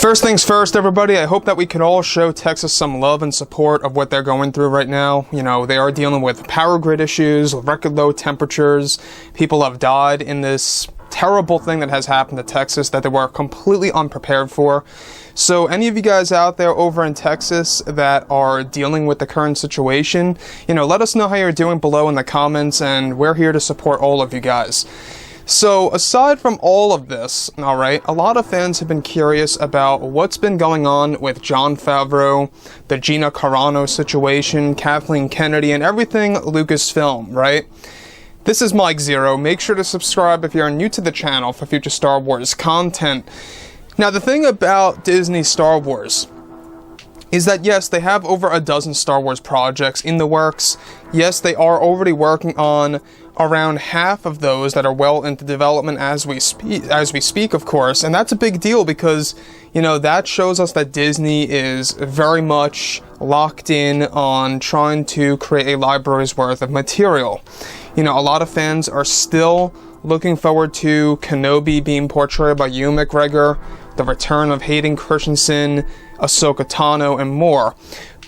First things first, everybody, I hope that we can all show Texas some love and support of what they're going through right now. You know, they are dealing with power grid issues, record low temperatures. People have died in this terrible thing that has happened to Texas that they were completely unprepared for. So any of you guys out there over in Texas that are dealing with the current situation, you know, let us know how you're doing below in the comments, and we're here to support all of you guys. So aside from all of this, alright, a lot of fans have been curious about what's been going on with Jon Favreau, the Gina Carano situation, Kathleen Kennedy, and everything Lucasfilm, right? This is Mike Zero. Make sure to subscribe if you're new to the channel for future Star Wars content. Now, the thing about Disney Star Wars is that, yes, they have over a dozen Star Wars projects in the works. Yes, they are already working on around half of those that are well into development as we speak, of course. And that's a big deal because, you know, that shows us that Disney is very much locked in on trying to create a library's worth of material. You know, a lot of fans are still looking forward to Kenobi being portrayed by Ewan McGregor, the return of Hayden Christensen, Ahsoka Tano, and more.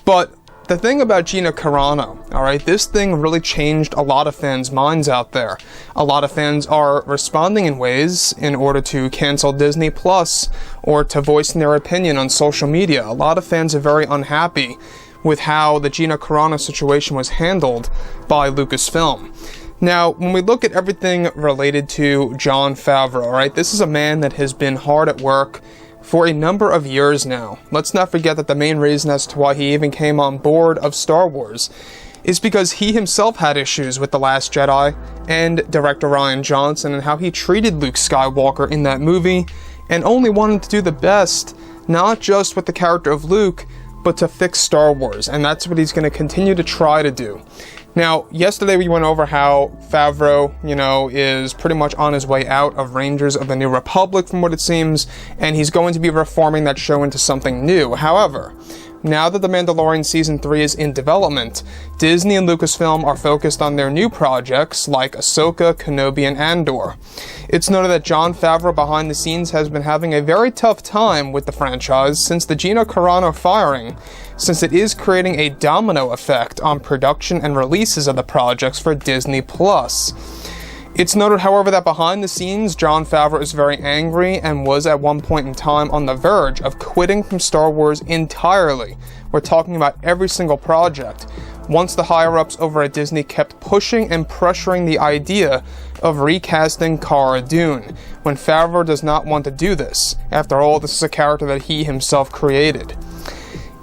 But the thing about Gina Carano, alright, this thing really changed a lot of fans' minds out there. A lot of fans are responding in ways in order to cancel Disney Plus or to voice their opinion on social media. A lot of fans are very unhappy with how the Gina Carano situation was handled by Lucasfilm. Now, when we look at everything related to Jon Favreau, right, this is a man that has been hard at work for a number of years now. Let's not forget that the main reason as to why he even came on board of Star Wars is because he himself had issues with The Last Jedi and director Rian Johnson and how he treated Luke Skywalker in that movie, and only wanted to do the best, not just with the character of Luke, but to fix Star Wars, and that's what he's going to continue to try to do. Now, yesterday we went over how Favreau, you know, is pretty much on his way out of Rangers of the New Republic from what it seems, and he's going to be reforming that show into something new. However, now that The Mandalorian Season 3 is in development, Disney and Lucasfilm are focused on their new projects like Ahsoka, Kenobi, and Andor. It's noted that Jon Favreau behind the scenes has been having a very tough time with the franchise since the Gina Carano firing, since it is creating a domino effect on production and releases of the projects for Disney Plus. It's noted, however, that behind the scenes, Jon Favreau is very angry and was at one point in time on the verge of quitting from Star Wars entirely. We're talking about every single project, once the higher-ups over at Disney kept pushing and pressuring the idea of recasting Cara Dune, when Favreau does not want to do this. After all, this is a character that he himself created.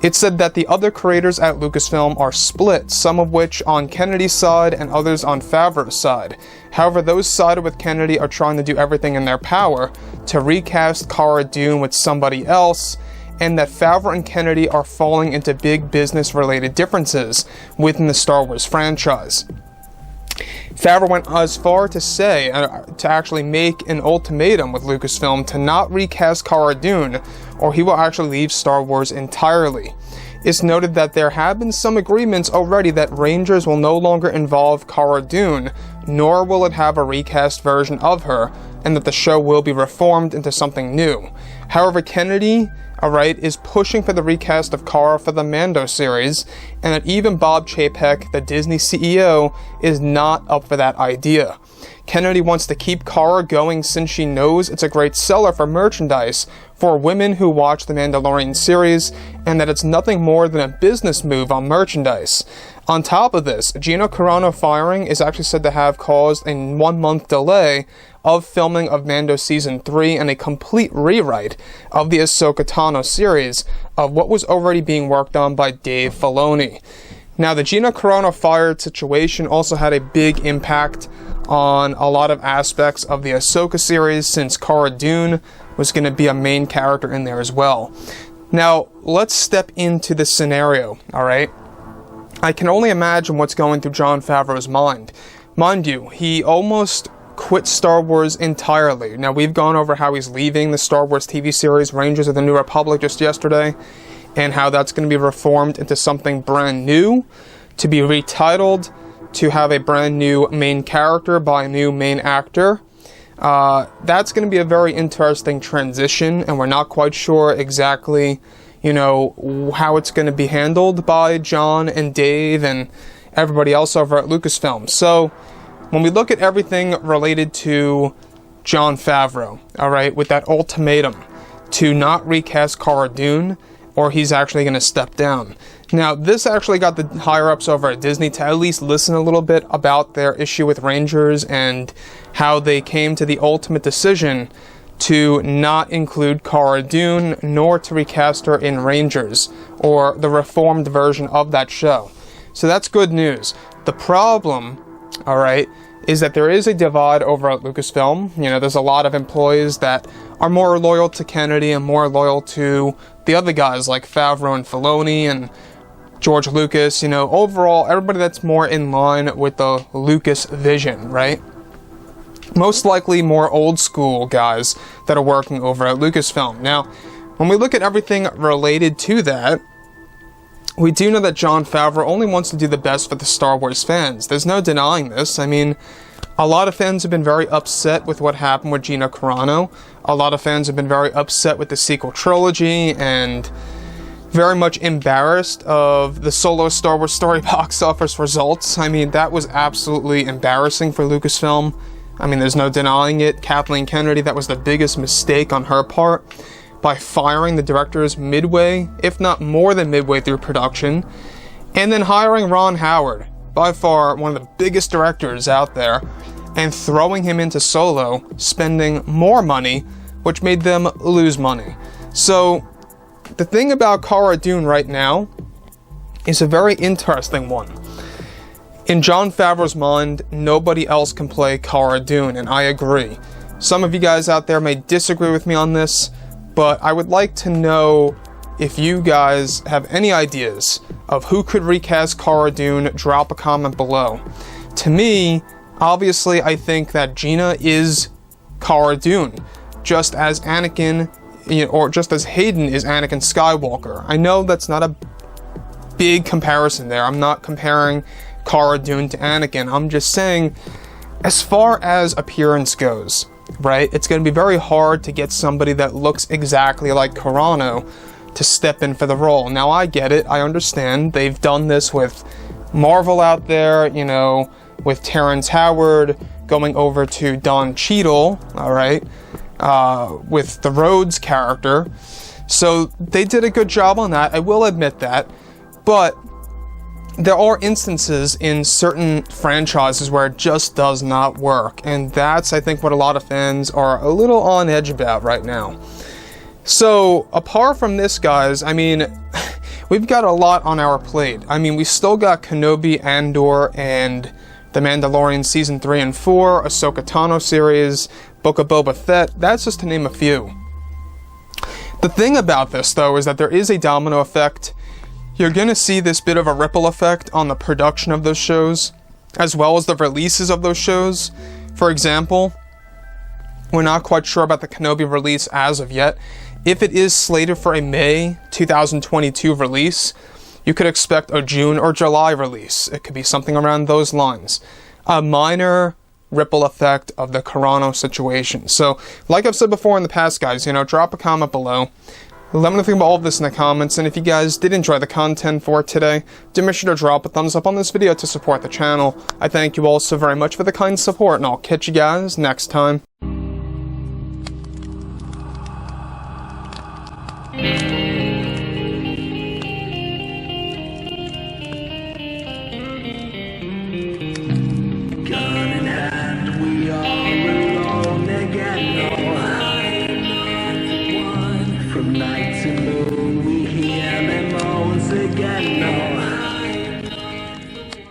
It's said that the other creators at Lucasfilm are split, some of which on Kennedy's side and others on Favreau's side. However, those sided with Kennedy are trying to do everything in their power to recast Cara Dune with somebody else, and that Favreau and Kennedy are falling into big business-related differences within the Star Wars franchise. Favreau went as far to say, to actually make an ultimatum with Lucasfilm to not recast Cara Dune, or he will actually leave Star Wars entirely. It's noted that there have been some agreements already that Rangers will no longer involve Cara Dune, nor will it have a recast version of her, and that the show will be reformed into something new. However, Kennedy, alright, is pushing for the recast of Cara for the Mando series, and that even Bob Chapek, the Disney CEO, is not up for that idea. Kennedy wants to keep Cara going since she knows it's a great seller for merchandise for women who watch the Mandalorian series, and that it's nothing more than a business move on merchandise. On top of this, Gina Carano firing is actually said to have caused a 1-month delay of filming of Mando Season 3 and a complete rewrite of the Ahsoka Tano series of what was already being worked on by Dave Filoni. Now, the Gina Carano fired situation also had a big impact on a lot of aspects of the Ahsoka series, since Cara Dune was going to be a main character in there as well. Now, let's step into this scenario, alright? I can only imagine what's going through Jon Favreau's mind. Mind you, he almost quit Star Wars entirely. Now, we've gone over how he's leaving the Star Wars TV series Rangers of the New Republic just yesterday, and how that's going to be reformed into something brand new, to be retitled, to have a brand new main character by a new main actor. That's going to be a very interesting transition, and we're not quite sure exactly, you know, how it's going to be handled by Jon and Dave and everybody else over at Lucasfilm. So, when we look at everything related to Jon Favreau, alright, with that ultimatum to not recast Cara Dune, or he's actually going to step down. Now, this actually got the higher-ups over at Disney to at least listen a little bit about their issue with Rangers and how they came to the ultimate decision to not include Cara Dune, nor to recast her in Rangers, or the reformed version of that show. So that's good news. The problem, alright, is that there is a divide over at Lucasfilm. You know, there's a lot of employees that are more loyal to Kennedy and more loyal to the other guys like Favreau and Filoni and George Lucas. You know, overall, everybody that's more in line with the Lucas vision, right? Most likely more old school guys that are working over at Lucasfilm. Now, when we look at everything related to that, we do know that Jon Favreau only wants to do the best for the Star Wars fans. There's no denying this. I mean, a lot of fans have been very upset with what happened with Gina Carano. A lot of fans have been very upset with the sequel trilogy and very much embarrassed of the solo Star Wars story box office results. I mean, that was absolutely embarrassing for Lucasfilm. I mean, there's no denying it. Kathleen Kennedy, that was the biggest mistake on her part, by firing the directors midway, if not more than midway through production, and then hiring Ron Howard, by far one of the biggest directors out there, and throwing him into Solo, spending more money, which made them lose money. So, the thing about Cara Dune right now is a very interesting one. In Jon Favreau's mind, nobody else can play Cara Dune, and I agree. Some of you guys out there may disagree with me on this, but I would like to know if you guys have any ideas of who could recast Cara Dune. Drop a comment below. To me, obviously, I think that Gina is Cara Dune, just as Anakin, or just as Hayden is Anakin Skywalker. I know that's not a big comparison there. I'm not comparing Cara Dune to Anakin. I'm just saying, as far as appearance goes, right, it's going to be very hard to get somebody that looks exactly like Carano to step in for the role. Now, I get it. I understand. They've done this with Marvel out there, you know, with Terrence Howard going over to Don Cheadle, all right, with the Rhodes character. So they did a good job on that. I will admit that. But there are instances in certain franchises where it just does not work, and that's, I think, what a lot of fans are a little on edge about right now. So, apart from this, guys, I mean, we've got a lot on our plate. I mean, we still got Kenobi, Andor, and The Mandalorian Season 3 and 4, Ahsoka Tano series, Book of Boba Fett, that's just to name a few. The thing about this, though, is that there is a domino effect. You're going to see this bit of a ripple effect on the production of those shows, as well as the releases of those shows. For example, we're not quite sure about the Kenobi release as of yet. If it is slated for a May 2022 release, you could expect a June or July release. It could be something around those lines. A minor ripple effect of the Carano situation. So, like I've said before in the past, guys, you know, drop a comment below. Let me know think about all of this in the comments, and if you guys did enjoy the content for today, do make sure to drop a thumbs up on this video to support the channel. I thank you all so very much for the kind support, and I'll catch you guys next time. Gun in hand, we are alone again. No hiding from night to moon.